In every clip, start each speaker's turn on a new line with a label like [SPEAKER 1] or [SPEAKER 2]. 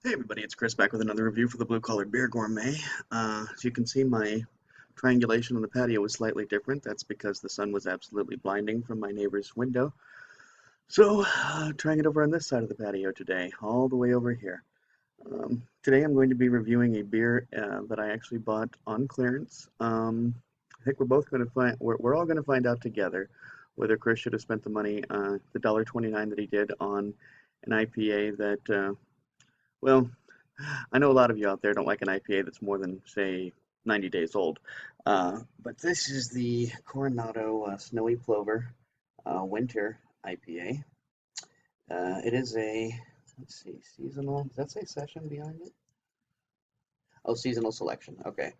[SPEAKER 1] Hey everybody, it's Chris back with another review for the Blue Collar Beer Gourmet. As you can see, my triangulation on the patio was slightly different. That's because the sun was absolutely blinding from my neighbor's window. So, trying it over on this side of the patio today, all the way over here. Today I'm going to be reviewing a beer that I actually bought on clearance. I think we're both going to find, we're all going to find out together whether Chris should have spent the money, the $1.29 that he did on an IPA that, well, I know a lot of you out there don't like an IPA that's more than, say, 90 days old. But this is the Coronado Snowy Plover Winter IPA. It is a, let's see, seasonal. Does that say session behind it? Oh, seasonal selection. Okay.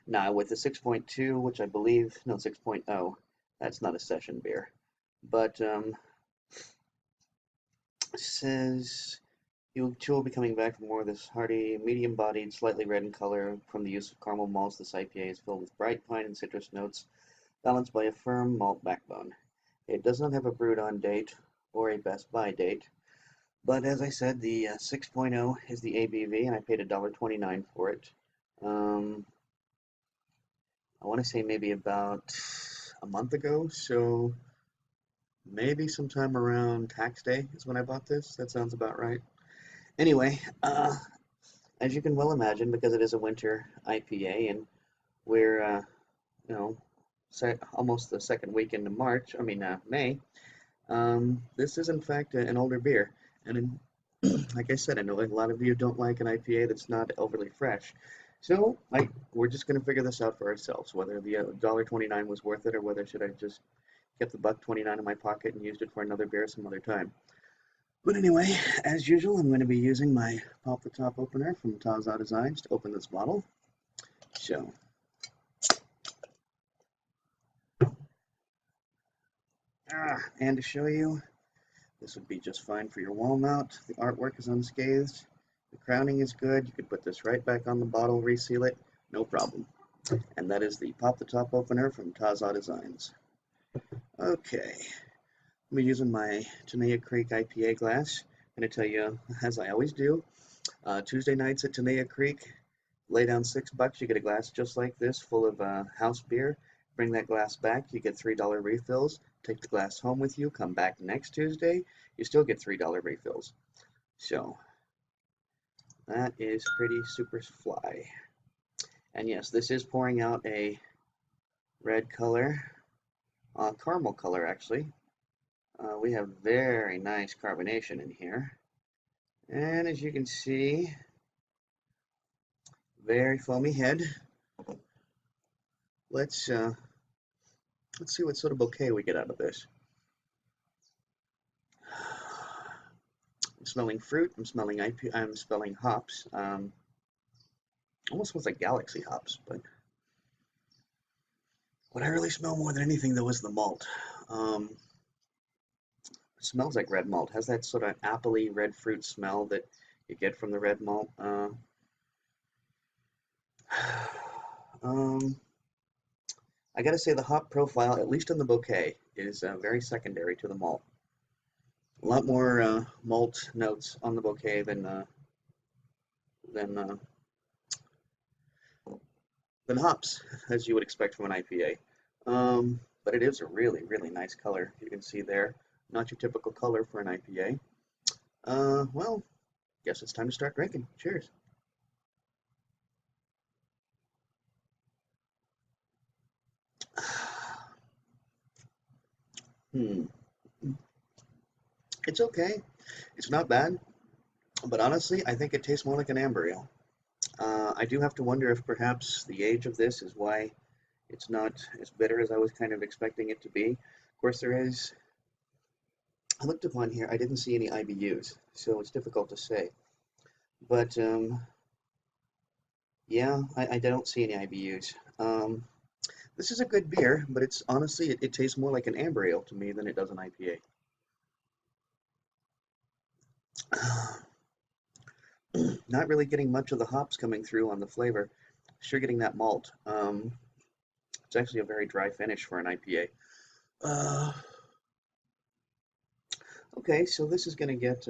[SPEAKER 1] Now, with the 6.2, which I believe, no, 6.0, that's not a session beer. But it says you two will be coming back for more of this hearty, medium-bodied, slightly red in color from the use of caramel malts. This IPA is filled with bright pine and citrus notes, balanced by a firm malt backbone. It does not have a brewed on date or a best by date, but as I said, the 6.0 is the ABV, and I paid $1.29 for it. I want to say maybe about a month ago, so maybe sometime around tax day is when I bought this. That sounds about right. Anyway, as you can well imagine, because it is a winter IPA and we're, you know, almost the second week into May, this is in fact an older beer. And like I said, I know a lot of you don't like an IPA that's not overly fresh. So we're just going to figure this out for ourselves, whether the $1.29 was worth it or whether should I just kept the $1.29 in my pocket and used it for another beer some other time. But anyway, as usual, I'm going to be using my pop the top opener from Taza Designs to open this bottle. So, and to show you, this would be just fine for your wall mount. The artwork is unscathed. The crowning is good. You could put this right back on the bottle, reseal it, no problem. And that is the pop the top opener from Taza Designs. Okay, I'm using my Tenaya Creek IPA glass. I'm going to tell you, as I always do, Tuesday nights at Tenaya Creek, lay down $6, you get a glass just like this full of house beer. Bring that glass back, you get $3 refills. Take the glass home with you, come back next Tuesday, you still get $3 refills. So, that is pretty super fly. And yes, this is pouring out a red color, caramel color actually. We have very nice carbonation in here. And as you can see, very foamy head. Let's see what sort of bouquet we get out of this. I'm smelling fruit. I'm smelling IPA. I'm smelling hops. Almost smells like Galaxy hops, but what I really smell more than anything though is the malt. It smells like red malt. Has that sort of appley red fruit smell that you get from the red malt. I gotta say the hop profile, at least in the bouquet, is very secondary to the malt. A lot more malt notes on the bouquet than hops, as you would expect from an IPA. But it is a really, really nice color. You can see there, not your typical color for an IPA. Well, guess it's time to start drinking. Cheers. It's okay. It's not bad, but honestly, I think it tastes more like an amber ale. I do have to wonder if perhaps the age of this is why it's not as bitter as I was kind of expecting it to be. Of course, I looked upon here, I didn't see any IBUs, so it's difficult to say. But yeah, I don't see any IBUs. This is a good beer, but it's honestly, it tastes more like an amber ale to me than it does an IPA. Not really getting much of the hops coming through on the flavor. Sure getting that malt. It's actually a very dry finish for an IPA. Okay, so this is going to get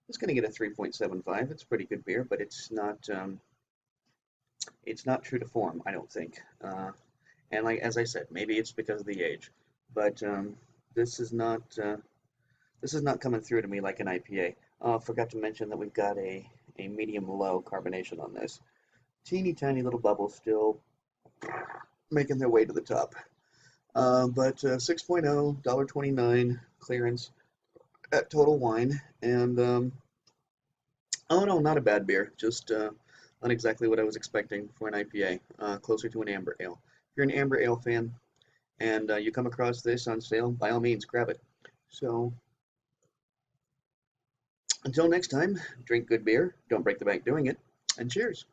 [SPEAKER 1] It's going to get a 3.75. It's a pretty good beer, but it's not true to form, I don't think. And like as I said, maybe it's because of the age, but this is not this is not coming through to me like an IPA. Forgot to mention that we've got a medium low carbonation on this. Teeny tiny little bubbles still making their way to the top. But 6.0, $1.29 clearance at Total Wine, and oh no, not a bad beer, just not exactly what I was expecting for an IPA, closer to an amber ale. If you're an amber ale fan and you come across this on sale, by all means, grab it. So until next time, drink good beer, don't break the bank doing it, and cheers.